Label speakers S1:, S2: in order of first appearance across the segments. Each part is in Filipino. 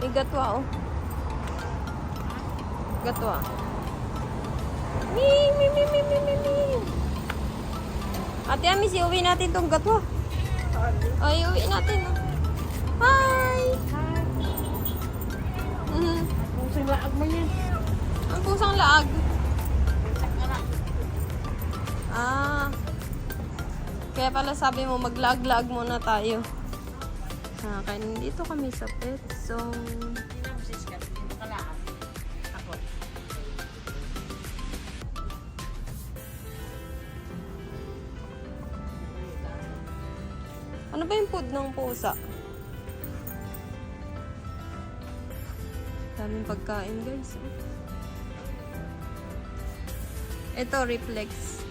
S1: May gatwa, oh. Gatwa. Mi, mi, mi, mi, mi, mi, mi. Ate Amis, iuwi natin tong gatwa. Ay, iuwi natin, oh. Hi!
S2: Pusang laag mo yan.
S1: Ang pusang laag. Ah. Kaya pala sabi mo, maglag-lag muna tayo. Kaya nandito kami sa pet zone.
S2: Sinapsis ka, hindi ka laag. Ako.
S1: Ano ba yung food ng pusa? Daming pagkain, guys. Ito, Reflex.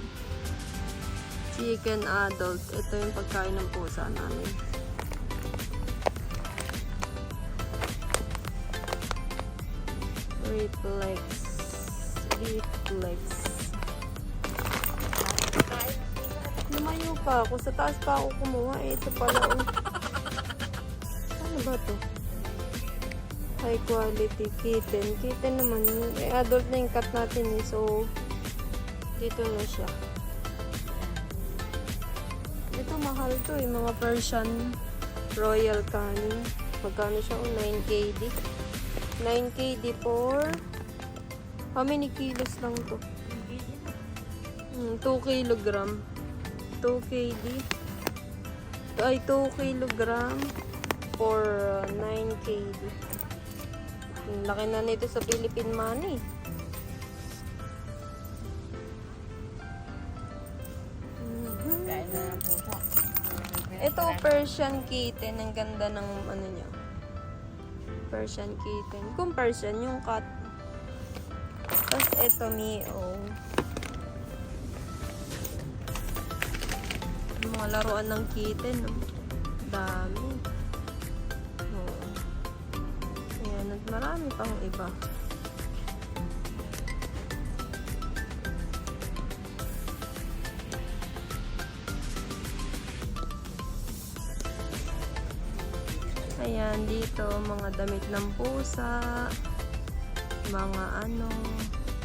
S1: Chicken adult. Ito yung pagkain ng pusa namin. Reflex. Reflex. Lumayo pa ako. Sa taas pa ako kumuha. Ito pala. Ano ba to? High quality kitten. Kitten naman. Adult na yung cut natin eh. So, dito na siya. Ito mahal to eh. Mga Persian Royal Canin. Magkano siya? 9KD. 9KD for how many kilos lang to? 2 kilogram. 2KD. Ay, 2 kilogram for 9KD. Laki na nito sa Philippine money.
S2: Kain na ng puso.
S1: Ito, Persian kitten. Ang ganda ng ano niya. Persian kitten. Kung Persian, yung cat. Tapos ito, Mio. Yung mga laruan ng kitten, no? Dami. Oo. Ayan, at marami pang iba. Ayan, dito, mga damit ng pusa, mga ano,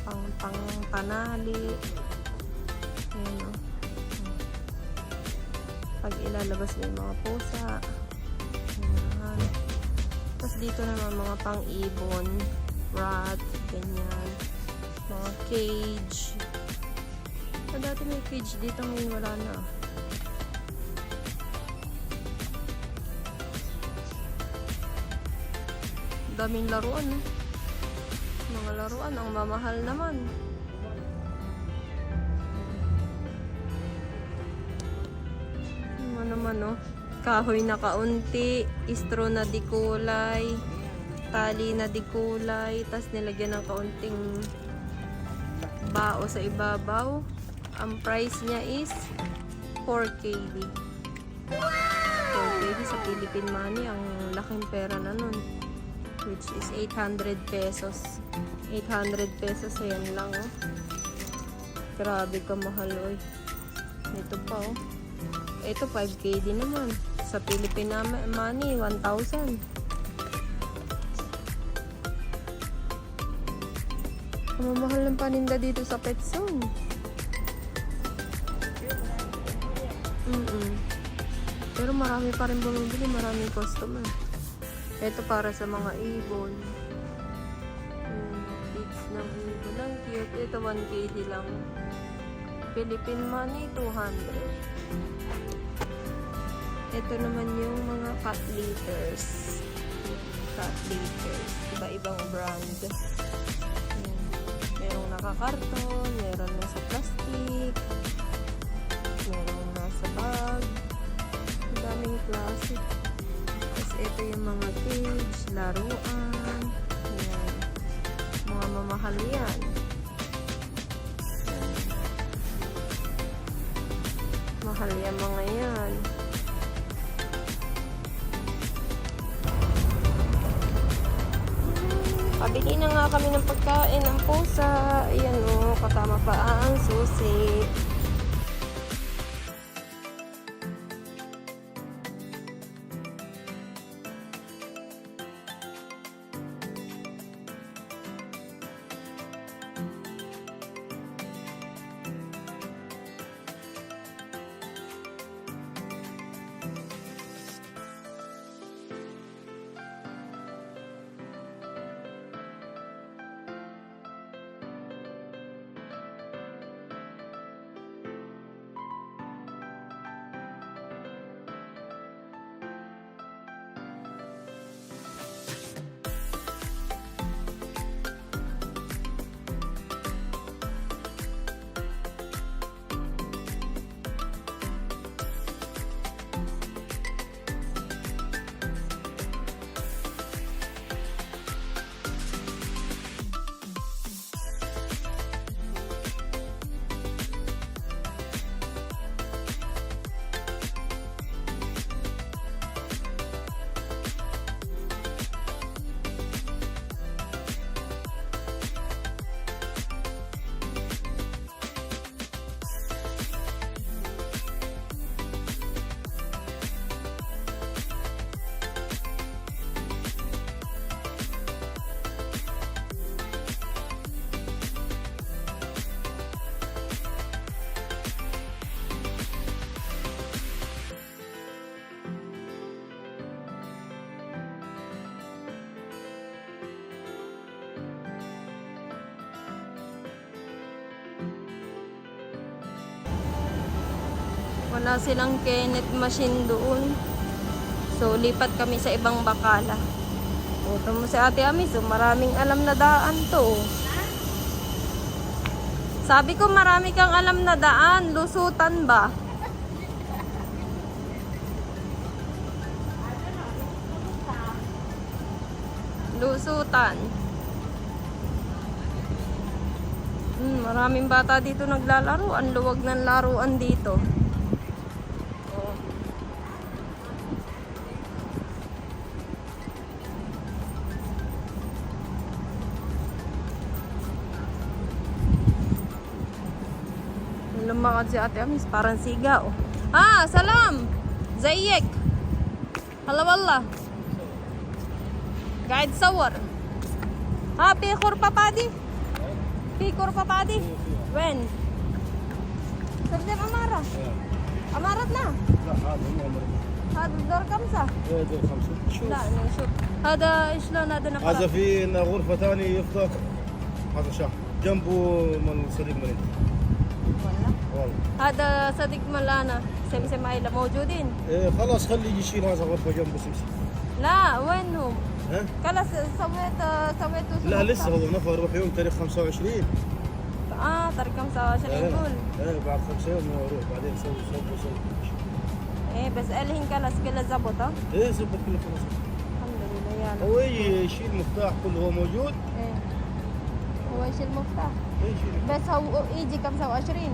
S1: pang panali. Ayan, o. Pag ilalabas na yung mga pusa. Ayan. Tapos dito naman mga pang-ibon, rat, ganyan. Mga cage. Dati may cage dito, ngayon wala na. Daming laruan, eh. Mga laruan, ang mamahal naman. Ano naman, oh. Kahoy na kaunti, istro na di kulay, tali na di kulay, tas nilagyan ng kaunting bao sa ibabaw. Ang price niya is 4KD. 4KD sa Philippine money, ang laking pera na nun. Which is 800 pesos. 800 pesos, ayan lang, oh. Grabe ka mahal, oy. Ito pa, oh. Ito 5KD naman. Sa Philippine money, 1,000. Mamahal ng paninda dito sa Pet Zone. Pero marami pa rin bumibili, maraming customer. Ito para sa mga ibon. Feeds ng ibon. Ang cute. Ito 1KD lang. Philippine money, 200. Ito naman yung mga cat litters. Cat litters. Iba-ibang brand. Ayan. Merong nakakarton, meron nasa plastic, merong nasa bag. Ang daming klase. Tapos ito yung mga cage, laruan. Ayan. Mga mamahal yan. Ayan. Mahal yan mga yan. Pabili na nga kami ng pagkain ng pusa. Ayan o, kasama pa ang susi. Wala silang Kenneth machine doon. So, lipat kami sa ibang bakala. Puto mo si Ate Ami, so maraming alam na daan to. Sabi ko marami kang alam na daan. Lusutan ba? Lusutan. Maraming bata dito naglalaro. Ang luwag ng laruan dito. Oh. Lumakad si Ate Amis, parang siga, oh. Ah, salam! Zayek! Hala wallah! Guide sawar. Ah, pikur papadi? Pikur papadi? When? Sardem Amara? Amarat na?
S3: لا هذا مو عمره.
S1: هذا الدور كمسة؟
S3: ايه دور خمسة. شوف
S1: لا نشوف هذا شلون هذا
S3: هذا
S1: نقرأ؟
S3: في غرفة ثانية يفضل هذا شهر جنبه من صديق مريض
S1: والله
S3: والله.
S1: هذا صديق ملانا سمسم عيلة موجودين؟
S3: إيه خلاص خليه يجي يشيل هذا غرفة جنبه سمسم.
S1: لا وين هم؟
S3: ها؟
S1: خلاص سويته
S3: لا لسه هو نفر يروح يوم تاريخ 25.
S1: ترى 25 يقول
S3: ايه بعد 5 يوم يروح بعدين يسوي.
S1: ايه بس الحين خلاص كله زبط ها؟
S3: ايه زبط كله خلاص.
S1: الحمد لله يلا
S3: هو يجي يشيل مفتاح كله هو موجود.
S1: ايه هو ايش المفتاح؟
S3: ايه يشيل.
S1: بس هو يجي 25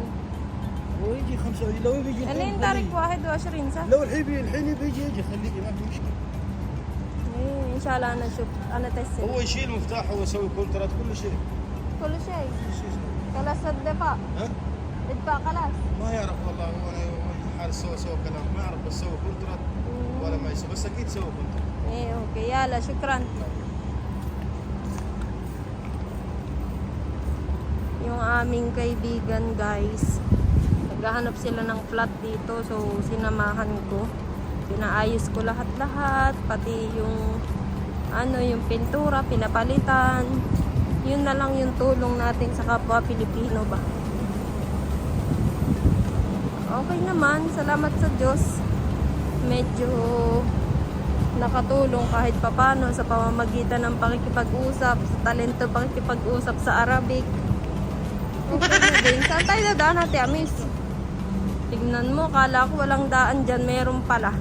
S3: هو يجي 25 لو يجي
S1: الحين تاريخ 21 صح؟
S3: لو الحين يجي خليه ما في مشكلة.
S1: ايه ان شاء الله انا اشوف انا تسلم
S3: هو يشيل مفتاح هو يسوي كونترات كل شيء.
S1: كل شيء
S3: كل شيء يسوي.
S1: خلاص الدفاع
S3: ها؟
S1: ادفع خلاص
S3: ما يعرف والله هو انا حال سوى كلام ما يعرف بس سوى كونترات ولا ما يسوي بس اكيد سوى كونترات.
S1: ايه اوكي يلا شكرا yung aming kaibigan guys naghahanap sila ng flat dito so sinamahan ko pinaayos ko lahat pati yung yung pintura pinapalitan yun na lang yung tulong natin sa kapwa Pilipino ba okay naman salamat sa Diyos medyo nakatulong kahit papano sa pamamagitan ng pakikipag-usap sa talento pakikipag-usap sa Arabic okay na din saan tayo dadaan Ate Amis tignan mo kala ko walang daan dyan meron pala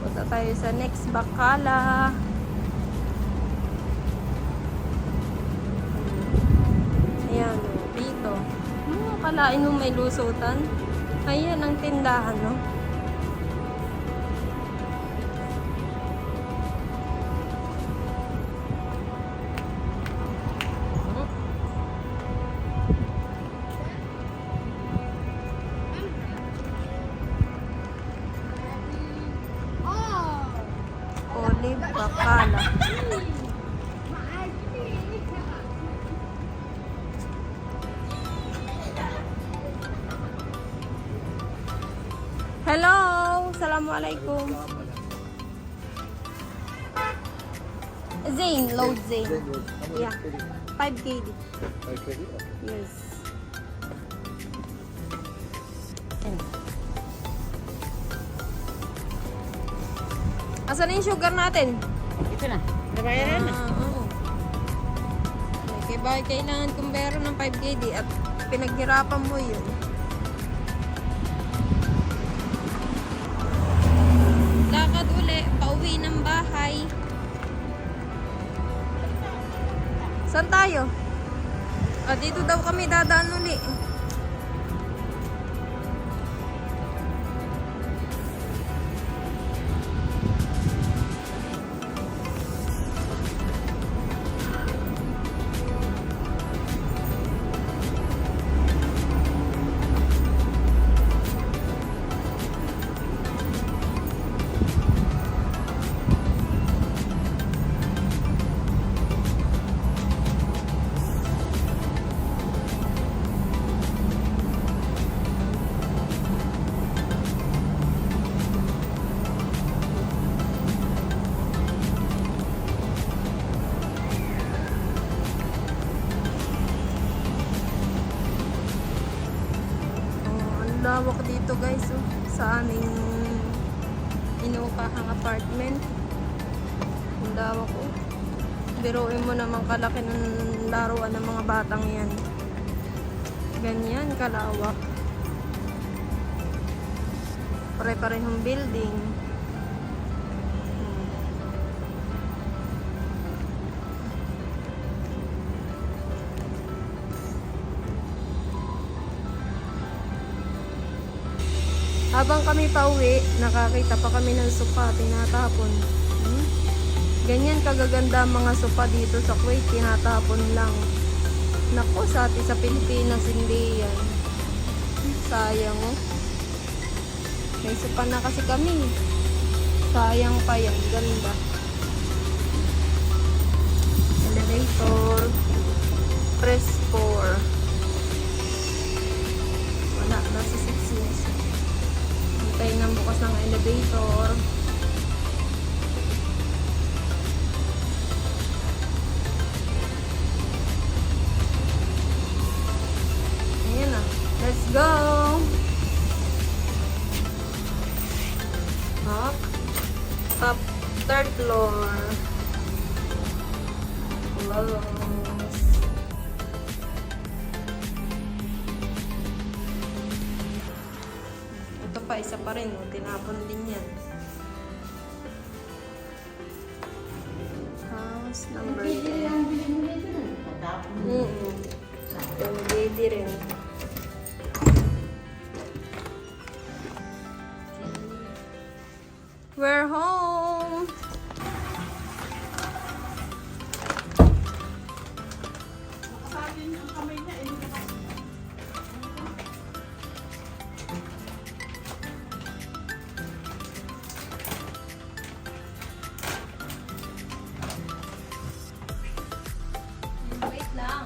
S1: punta tayo sa next bakala ayan dito kalain mo may lusutan ayan ang tindahan no Olive Bakala. Hello, Assalamualaikum. Zain, load Zain. Yeah, 5 KD. Yes. Asan na yung sugar natin?
S2: Ito na. Nabayaran na.
S1: Oo. Kaya kailangan kong meron ng 5 KD at pinaghirapan mo yun. Lakad uli, pauwi ng bahay. Saan tayo? Dito daw kami dadaan uli. guys, oh, sa aming inukahang apartment. Ang dawa ko. Biruin mo naman kalaki ng laruan ng mga batang yan. Ganyan kalawak. Pare-parehong building. Habang kami pauwi, nakakita pa kami ng sopa, tinatapon. Ganyan kagaganda ang mga sopa dito sa Kuwait, tinatapon lang. Naku, sa atin sa Pilipinas, hindi yan. Sayang, oh. May sopa na kasi kami. Sayang pa yan, ganda. Elevator. Press 4. Wala, nasa 6 years. Hintayin ng bukas ng elevator. Ayan na. Let's go! Up. Top third floor. Close. Ito pa, isa pa rin. Oh. Tinapon din yan. House number 10. Pwede rin. We're home! Wait lang.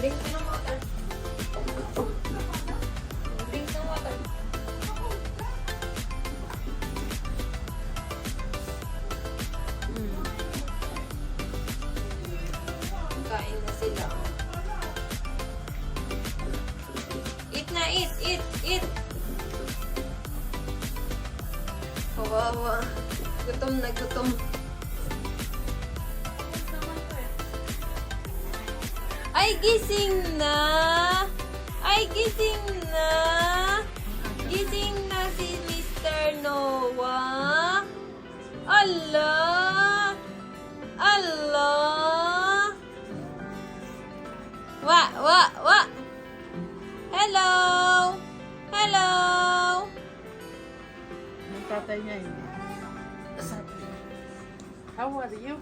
S1: Drink ng water. Drink ng water. Kain na sila. Eat na, eat, eat, eat. Kawawa. Gutom na gutom. Ay, gising na! Ay, gising na! Gising na si Mr. Noah! Allah! Allah! Wa. Hello. Hello.
S2: Yung tatay niya hindi. How are you?